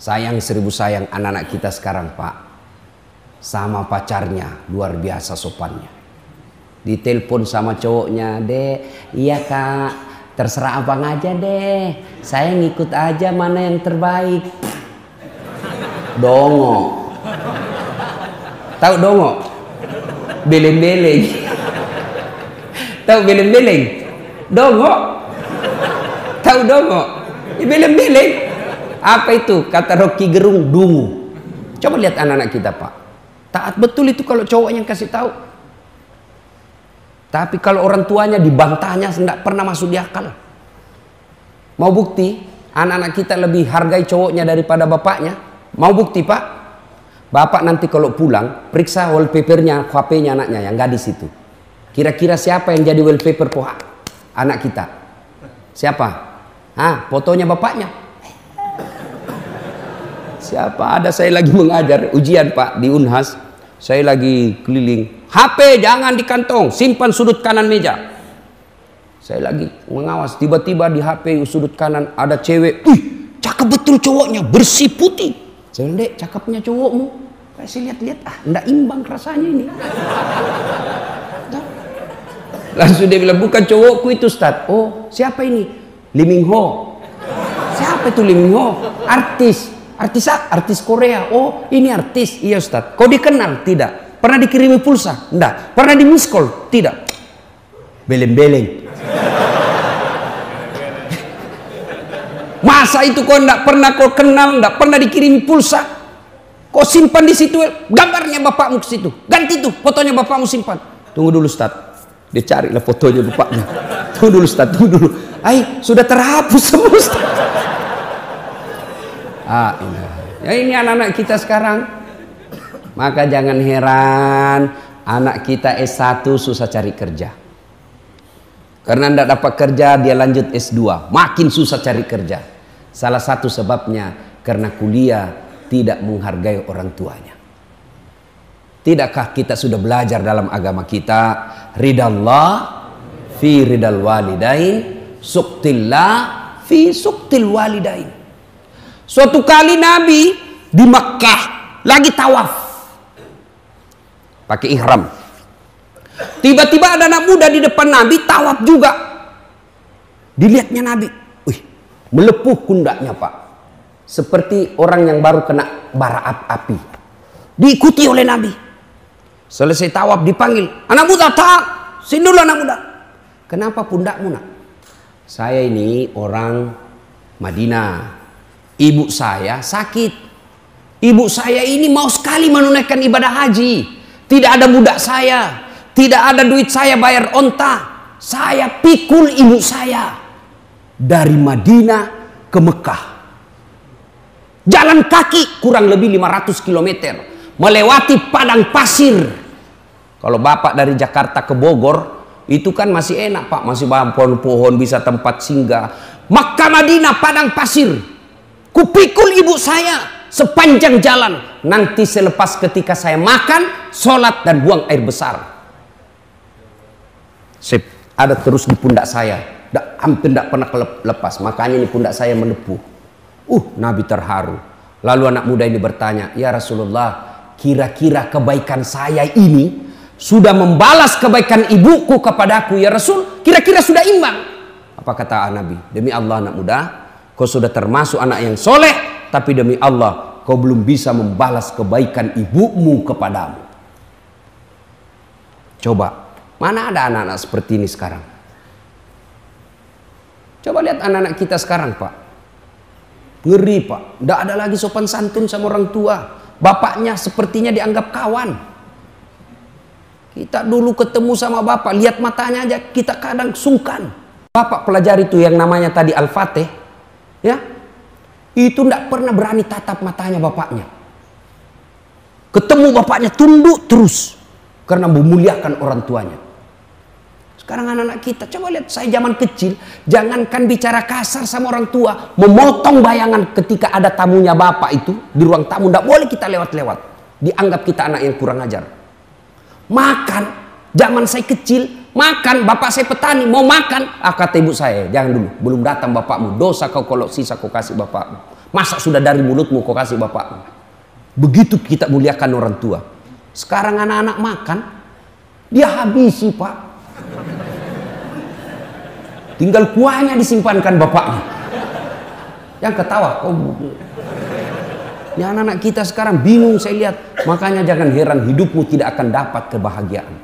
Sayang seribu sayang anak-anak kita sekarang, Pak. Sama pacarnya luar biasa sopannya. Ditelepon sama cowoknya, "Dek, iya Kak, terserah abang aja deh. Saya ngikut aja mana yang terbaik." Dongo. Tahu dongo? Beleng-beleng. Tahu beleng-beleng? Dongo. Tahu dongo? Beleng-beleng. Apa itu? Kata Rocky Gerung, dungu. Coba lihat anak-anak kita, Pak. Taat betul itu kalau cowok yang kasih tahu. Tapi kalau orang tuanya dibantahnya tidak pernah masuk di akal. Mau bukti? Anak-anak kita lebih hargai cowoknya daripada bapaknya. Mau bukti, Pak? Bapak nanti kalau pulang periksa wallpapernya HP-nya anaknya yang gadis itu. Kira-kira siapa yang jadi wallpaper anak kita? Siapa? Fotonya bapaknya. Siapa? Ada saya lagi mengajar ujian, Pak, di Unhas. Saya lagi keliling. HP jangan di kantong, simpan sudut kanan meja. Saya lagi mengawas, tiba-tiba di HP sudut kanan ada cewek. Wih, cakep betul cowoknya, bersih putih. Saya bilang, "Dek, cakepnya cowokmu." Saya lihat-lihat, enggak imbang rasanya ini. Langsung dia bilang, "Bukan cowokku itu, Ustaz." "Oh, siapa ini?" "Lee Min Ho." "Siapa itu Lee Min Ho?" "Artis." Artis Korea." "Oh, ini artis." "Iya Ustaz." "Kau dikenal?" "Tidak." "Pernah dikirimi pulsa?" "Enggak." "Pernah di miss call?" "Tidak." Beleng-beleng. Masa itu kau enggak pernah kau kenal, enggak pernah dikirimi pulsa? Kau simpan di situ gambarnya bapakmu ke situ. Ganti tuh fotonya bapakmu simpan. "Tunggu dulu Ustaz." Dia carilah fotonya bapaknya. "Tunggu dulu Ustaz, tunggu dulu." Sudah terhapus semua Ustaz. Ini anak-anak kita sekarang. Maka jangan heran anak kita S1 susah cari kerja. Karena tidak dapat kerja dia lanjut S2, makin susah cari kerja. Salah satu sebabnya karena kuliah tidak menghargai orang tuanya. Tidakkah kita sudah belajar dalam agama kita, ridallah fi ridal walidain, suktillah fi suktil walidain. Suatu kali Nabi di Makkah lagi tawaf pakai ihram. Tiba-tiba ada anak muda di depan Nabi tawaf juga. Dilihatnya Nabi, melepuh pundaknya, Pak. Seperti orang yang baru kena bara api. Diikuti oleh Nabi. Selesai tawaf dipanggil, "Anak muda, sini dulu anak muda." "Kenapa pundakmu, Nak?" "Saya ini orang Madinah. Ibu saya sakit. Ibu saya ini mau sekali menunaikan ibadah haji. Tidak ada budak saya. Tidak ada duit saya bayar onta. Saya pikul ibu saya dari Madinah ke Mekah. Jalan kaki kurang lebih 500 km. Melewati padang pasir." Kalau bapak dari Jakarta ke Bogor, itu kan masih enak, Pak. Masih banyak pohon-pohon, bisa tempat singgah. Makkah Madinah padang pasir. Kupikul ibu saya sepanjang jalan. Nanti selepas ketika saya makan, sholat dan buang air besar. Ada terus di pundak saya. Hampir tidak pernah lepas. Makanya ini pundak saya melepuh. Nabi terharu. Lalu anak muda ini bertanya, "Ya Rasulullah, kira-kira kebaikan saya ini sudah membalas kebaikan ibuku kepadaku ya Rasul? Kira-kira sudah imbang?" Apa kata Nabi? "Demi Allah anak muda, kau sudah termasuk anak yang soleh, tapi demi Allah kau belum bisa membalas kebaikan ibumu kepadamu." Coba, mana ada anak-anak seperti ini sekarang? Coba lihat anak-anak kita sekarang, Pak. Ngeri, Pak. Tidak ada lagi sopan santun sama orang tua. Bapaknya sepertinya dianggap kawan. Kita dulu ketemu sama bapak, lihat matanya aja kita kadang sungkan. Bapak pelajari itu yang namanya tadi Al-Fatih. Ya, itu tidak pernah berani tatap matanya bapaknya. Ketemu bapaknya tunduk terus karena memuliakan orang tuanya. Sekarang anak-anak kita, coba lihat saya zaman kecil, jangankan bicara kasar sama orang tua, memotong bayangan ketika ada tamunya bapak itu di ruang tamu, tidak boleh kita lewat-lewat. Dianggap kita anak yang kurang ajar. Makan, zaman saya kecil, makan, bapak saya petani, mau makan, kata ibu saya, "Jangan dulu, belum datang bapakmu, dosa kau kalau sisa kau kasih bapakmu." Masa sudah dari mulutmu kau kasih bapakmu? Begitu kita muliakan orang tua. Sekarang anak-anak makan, dia habisi Pak. Tinggal kuahnya disimpankan bapaknya. Yang ketawa, ini anak-anak kita sekarang bingung saya lihat. Makanya jangan heran hidupmu tidak akan dapat kebahagiaan.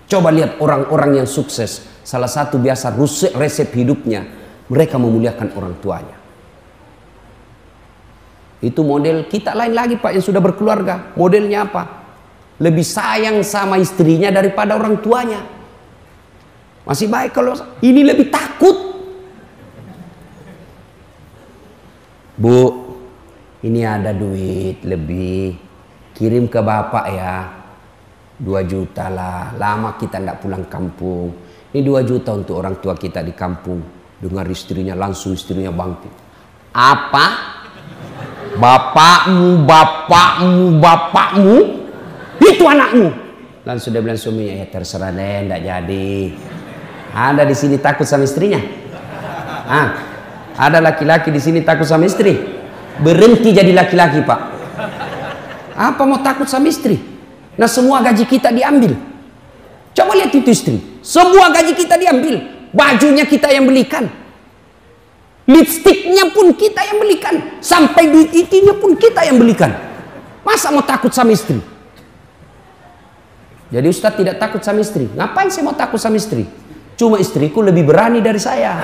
Coba lihat orang-orang yang sukses. Salah satu biasa resep hidupnya, mereka memuliakan orang tuanya. Itu model kita. Lain lagi Pak yang sudah berkeluarga. Modelnya apa? Lebih sayang sama istrinya daripada orang tuanya. Masih baik kalau ini lebih takut. Bu, ini ada duit lebih, kirim ke bapak ya, 2 juta lah. Lama kita tidak pulang kampung. Ini 2 juta untuk orang tua kita di kampung. Dengar istrinya, langsung istrinya bangkit. Apa? Bapakmu, itu anakmu. Langsung dia bilang suaminya, ya terserah deh, tidak jadi. Ada di sini takut sama istrinya? Ada laki-laki di sini takut sama istri? Berhenti jadi laki-laki Pak. Apa mau takut sama istri? Nah semua gaji kita diambil. Coba lihat itu istri. Semua gaji kita diambil. Bajunya kita yang belikan. Lipstiknya pun kita yang belikan. Sampai duit itinya pun kita yang belikan. Masa mau takut sama istri? Jadi Ustadz tidak takut sama istri. Ngapain saya mau takut sama istri? Cuma istriku lebih berani dari saya.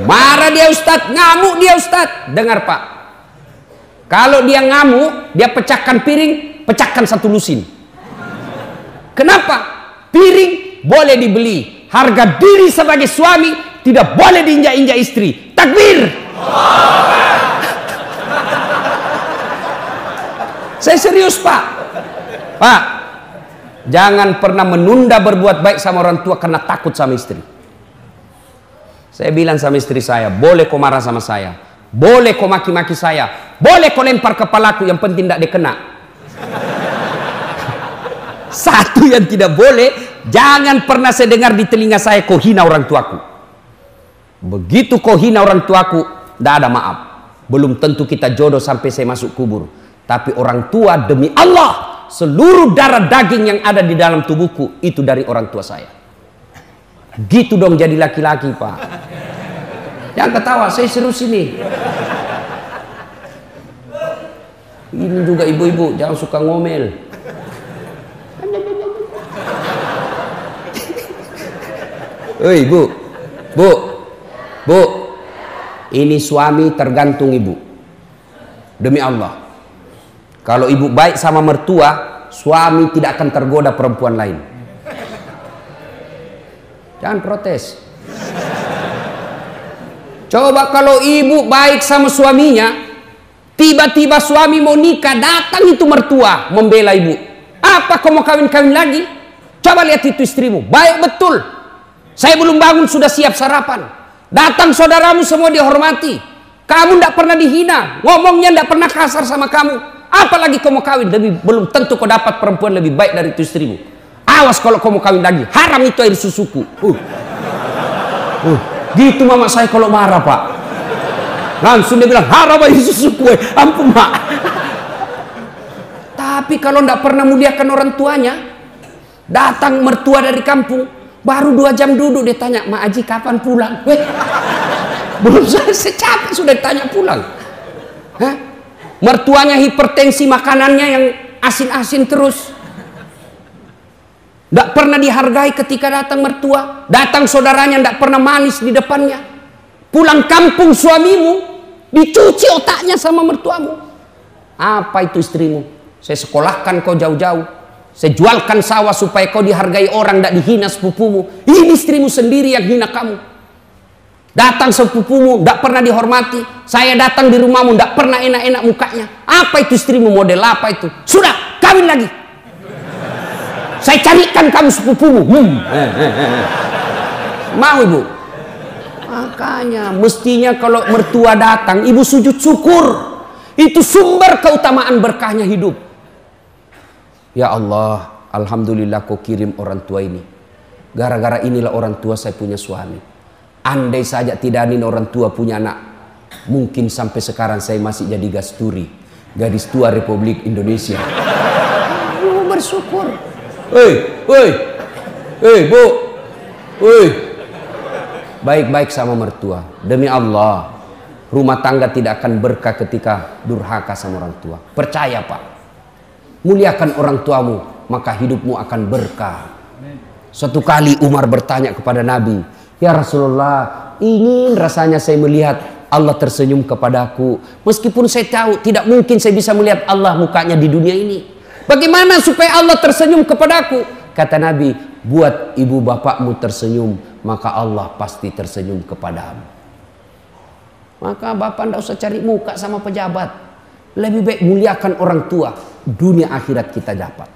Marah dia Ustadz, ngamuk dia Ustadz. Dengar Pak, kalau dia ngamuk, dia pecahkan piring, pecahkan 1 lusin. Kenapa? Piring boleh dibeli, harga diri sebagai suami tidak boleh diinjak-injak istri. Takbir. Saya serius Pak. Pak, jangan pernah menunda berbuat baik sama orang tua karena takut sama istri. Saya bilang sama istri saya, boleh kau marah sama saya, boleh kau maki-maki saya, boleh kau lempar kepalaku, yang penting tidak dikena. Satu yang tidak boleh, jangan pernah saya dengar di telinga saya kau hina orang tuaku. Begitu kau hina orang tuaku, tidak ada maaf. Belum tentu kita jodoh sampai saya masuk kubur. Tapi orang tua demi Allah, seluruh darah daging yang ada di dalam tubuhku itu dari orang tua saya. Gitu dong jadi laki-laki Pak. Jangan ketawa, saya serius ini. Ini juga ibu-ibu, jangan suka ngomel. Hei bu, ini suami tergantung ibu. Demi Allah, kalau ibu baik sama mertua, suami tidak akan tergoda perempuan lain. Jangan protes. Coba kalau ibu baik sama suaminya, tiba-tiba suami mau nikah, datang itu mertua membela ibu. Apa kau mau kawin-kawin lagi? Coba lihat itu istrimu, baik betul. Saya belum bangun sudah siap sarapan. Datang saudaramu semua dihormati. Kamu tidak pernah dihina, ngomongnya tidak pernah kasar sama kamu. Apalagi kau mau kawin, belum tentu kau dapat perempuan lebih baik dari itu istrimu. Awas kalau kau mau kawin lagi, haram itu air susuku. Gitu mama saya kalau marah Pak. Langsung dia bilang haram air susuku. Ampun Pak. Tapi kalau tidak pernah muliakan orang tuanya, datang mertua dari kampung, baru 2 jam duduk dia tanya, Mak Haji kapan pulang? Belum selesai capek sudah ditanya pulang. Mertuanya hipertensi, makanannya yang asin-asin terus. Tidak pernah dihargai ketika datang mertua. Datang saudaranya tidak pernah manis di depannya. Pulang kampung suamimu dicuci otaknya sama mertuamu. Apa itu istrimu? Saya sekolahkan kau jauh-jauh. Saya jualkan sawah supaya kau dihargai orang, tidak dihina sepupumu. Ini istrimu sendiri yang hina kamu. Datang sepupumu tidak pernah dihormati. Saya datang di rumahmu tidak pernah enak-enak mukanya. Apa itu istrimu, model apa itu? Sudah, kawin lagi. Saya carikan kamu sepupumu. Mau ibu? Makanya mestinya kalau mertua datang, ibu sujud syukur. Itu sumber keutamaan berkahnya hidup. Ya Allah, alhamdulillah kau kirim orang tua ini. Gara-gara inilah orang tua saya punya suami. Andai saja tidak ada orang tua punya anak, mungkin sampai sekarang saya masih jadi Gasturi, gadis tua Republik Indonesia. Bersyukur. Bu, baik-baik sama mertua. Demi Allah, rumah tangga tidak akan berkah ketika durhaka sama orang tua. Percaya Pak, muliakan orang tuamu, maka hidupmu akan berkah. Suatu kali Umar bertanya kepada Nabi, ya Rasulullah, ingin rasanya saya melihat Allah tersenyum kepadaku. Meskipun saya tahu tidak mungkin saya bisa melihat Allah mukanya di dunia ini. Bagaimana supaya Allah tersenyum kepadaku? Kata Nabi, buat ibu bapakmu tersenyum, maka Allah pasti tersenyum kepadamu. Maka bapak tidak usah cari muka sama pejabat. Lebih baik muliakan orang tua. Dunia akhirat kita dapat.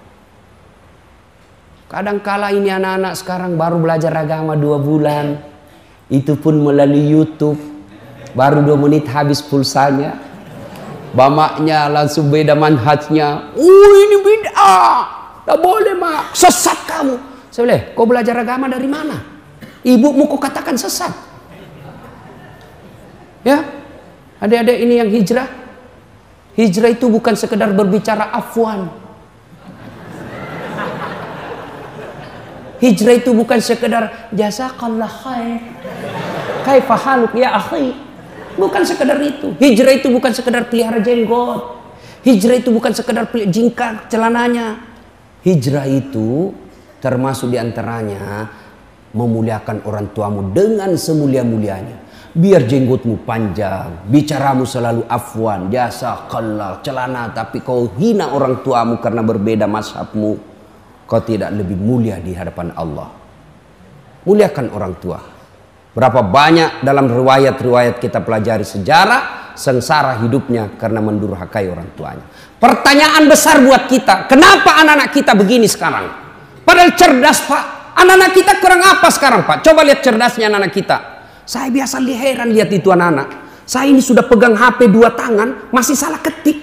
Kadangkala ini anak-anak sekarang baru belajar agama 2 bulan. Itu pun melalui YouTube. Baru 2 menit habis pulsanya. Bamaknya langsung beda manhajnya. Ini bid'ah. Tak boleh mak. Sesat kamu. Saya bilang, kau belajar agama dari mana? Ibumu kau katakan sesat. Ya, adik-adik ini yang hijrah. Hijrah itu bukan sekedar berbicara afwan. Hijrah itu bukan sekedar jazakallah khair. Kaifa haluk ya akhi. Bukan sekedar itu. Hijrah itu bukan sekedar pelihara jenggot. Hijrah itu bukan sekedar jingkar celananya. Hijrah itu termasuk diantaranya memuliakan orang tuamu dengan semulia-mulianya. Biar jenggotmu panjang, bicaramu selalu afwan, jazakallah, celana, tapi kau hina orang tuamu karena berbeda mazhabmu, kau tidak lebih mulia di hadapan Allah. Muliakan orang tua. Berapa banyak dalam riwayat-riwayat kita pelajari sejarah sengsara hidupnya karena mendurhakai orang tuanya. Pertanyaan besar buat kita, kenapa anak-anak kita begini sekarang? Padahal cerdas Pak. Anak-anak kita kurang apa sekarang Pak? Coba lihat cerdasnya anak-anak kita. Saya biasa heran lihat itu anak-anak. Saya ini sudah pegang HP 2 tangan, masih salah ketik.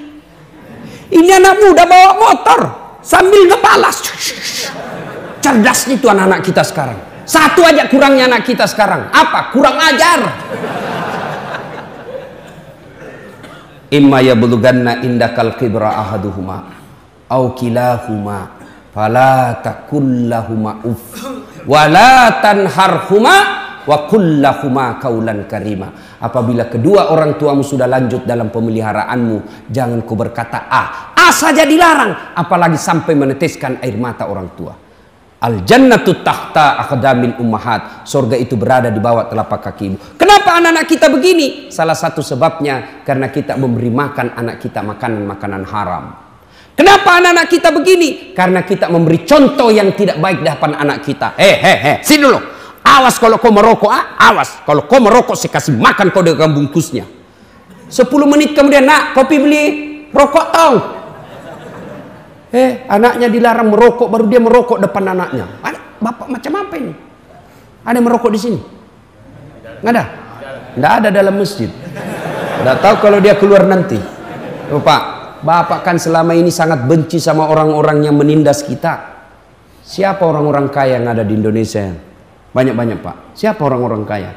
Ini anak muda bawa motor sambil ngebalas. Cerdasnya itu anak-anak kita sekarang. Satu aja kurangnya anak kita sekarang. Apa? Kurang ajar. Imma yablughanna indakal kibra ahaduhuma au kilahuma fala taqul lahumā uff wa la tanharhuma wa qul lahumā qawlan karima. Apabila kedua orang tuamu sudah lanjut dalam pemeliharaanmu, jangan kau berkata A saja dilarang, apalagi sampai meneteskan air mata orang tua. Al jannatu tahta aqdamil ummahat. Surga itu berada di bawah telapak kaki ibu. Kenapa anak-anak kita begini? Salah satu sebabnya karena kita memberi makan anak kita makanan-makanan haram. Kenapa anak-anak kita begini? Karena kita memberi contoh yang tidak baik di hadapan anak kita. Sini dulu. Awas kalau kau merokok, awas. Kalau kau merokok saya kasih makan kau dengan bungkusnya. 10 menit kemudian, nak, kopi beli rokok tau. Anaknya dilarang merokok, baru dia merokok depan anaknya. Bapak macam apa ini? Ada yang merokok di sini? Nggak ada? Nggak ada dalam masjid. Nggak tahu kalau dia keluar nanti. Bapak kan selama ini sangat benci sama orang-orang yang menindas kita. Siapa orang-orang kaya yang ada di Indonesia? Banyak-banyak Pak. Siapa orang-orang kaya?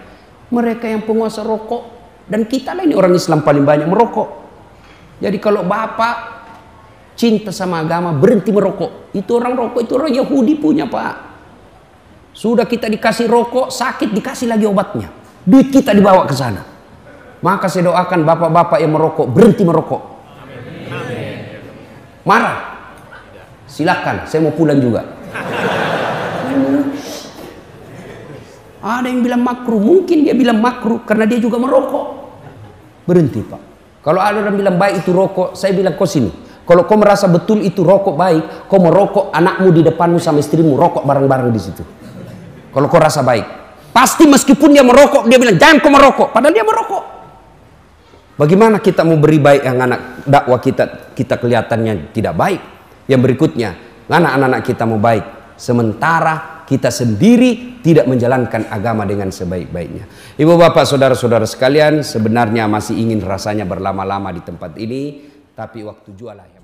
Mereka yang penguasa rokok. Dan kita lah ini orang Islam paling banyak merokok. Jadi kalau Bapak cinta sama agama, berhenti merokok. Itu orang rokok, itu orang Yahudi punya Pak. Sudah kita dikasih rokok, sakit dikasih lagi obatnya. Duit kita dibawa ke sana. Maka saya doakan bapak-bapak yang merokok, berhenti merokok. Marah? Silakan, saya mau pulang juga. Ada yang bilang makruh, mungkin dia bilang makruh karena dia juga merokok. Berhenti Pak. Kalau ada orang bilang baik itu rokok, saya bilang kau sini. Kalau kau merasa betul itu rokok baik, kau merokok anakmu di depanmu sama istrimu, rokok bareng-bareng di situ. Kalau kau rasa baik, pasti meskipun dia merokok, dia bilang jangan kau merokok, padahal dia merokok. Bagaimana kita mau beri baik yang anak dakwah kita kelihatannya tidak baik? Yang berikutnya, anak-anak kita mau baik, sementara kita sendiri tidak menjalankan agama dengan sebaik-baiknya. Ibu bapak saudara-saudara sekalian, sebenarnya masih ingin rasanya berlama-lama di tempat ini, tapi waktu jualah ya.